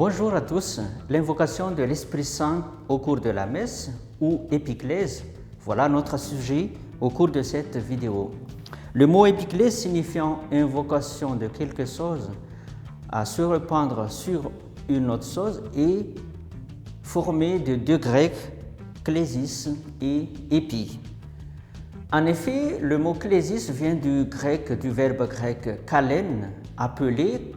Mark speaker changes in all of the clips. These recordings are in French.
Speaker 1: Bonjour à tous. L'invocation de l'Esprit Saint au cours de la messe ou épiclèse, voilà notre sujet au cours de cette vidéo. Le mot épiclèse signifiant invocation de quelque chose à se répandre sur une autre chose est formé de deux grecs, klésis et épi. En effet, le mot klésis vient du verbe grec kalen, appeler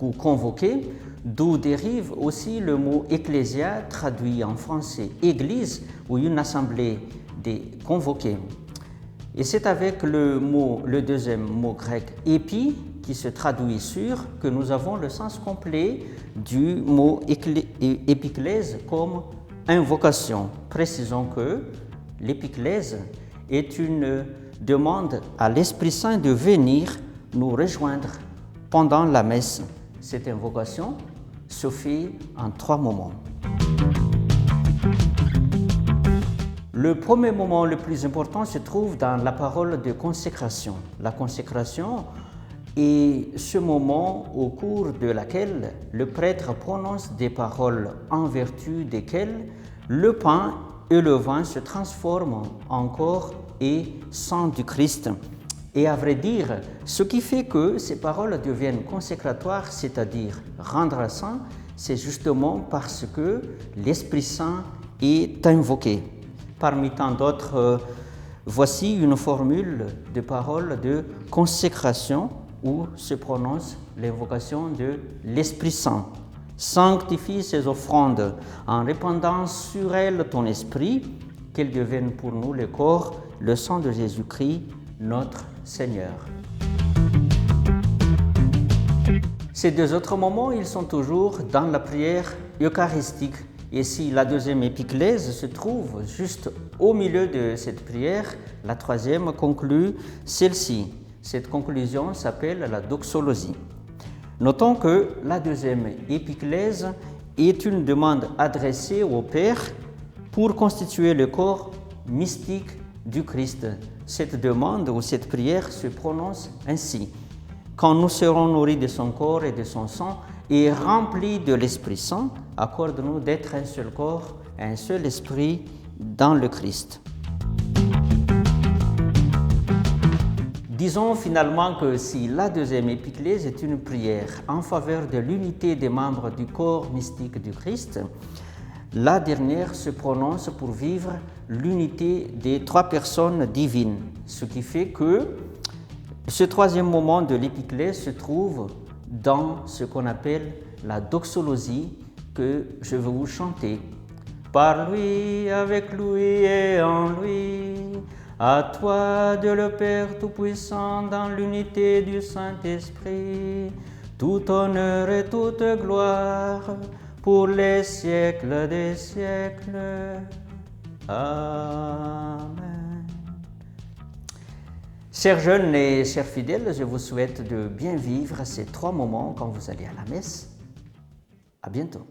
Speaker 1: ou convoquer, d'où dérive aussi le mot ecclésia, traduit en français église ou une assemblée des convoqués. Et c'est avec le deuxième mot grec épi, qui se traduit sur, que nous avons le sens complet du mot épiclèse comme invocation. Précisons que l'épiclèse est une demande à l'Esprit Saint de venir nous rejoindre pendant la messe. Cette invocation se fait en 3 moments. Le premier moment le plus important se trouve dans la parole de consécration. La consécration est ce moment au cours de laquelle le prêtre prononce des paroles en vertu desquelles le pain et le vin se transforment en corps et sang du Christ. Et à vrai dire, ce qui fait que ces paroles deviennent consécratoires, c'est-à-dire rendre saint, c'est justement parce que l'Esprit Saint est invoqué. Parmi tant d'autres, voici une formule de paroles de consécration où se prononce l'invocation de l'Esprit Saint. Sanctifie ces offrandes en répandant sur elles ton esprit, qu'elles deviennent pour nous le corps, le sang de Jésus-Christ, notre Seigneur. Ces deux autres moments, ils sont toujours dans la prière eucharistique. Et si la deuxième épiclèse se trouve juste au milieu de cette prière, la troisième conclut celle-ci. Cette conclusion s'appelle la doxologie. Notons que la deuxième épiclèse est une demande adressée au Père pour constituer le corps mystique du Christ. Cette demande ou cette prière se prononce ainsi. Quand nous serons nourris de son corps et de son sang et remplis de l'Esprit Saint, accorde-nous d'être un seul corps, un seul esprit dans le Christ. Disons finalement que si la deuxième épiclèse est une prière en faveur de l'unité des membres du corps mystique du Christ, la dernière se prononce pour vivre l'unité des 3 personnes divines, ce qui fait que ce troisième moment de l'épiclèse se trouve dans ce qu'on appelle la doxologie que je vais vous chanter. Par lui, avec lui et en lui, à toi, Dieu le Père Tout-Puissant, dans l'unité du Saint-Esprit, tout honneur et toute gloire pour les siècles des siècles. Amen. Chers jeunes et chers fidèles, je vous souhaite de bien vivre ces 3 moments quand vous allez à la messe. À bientôt.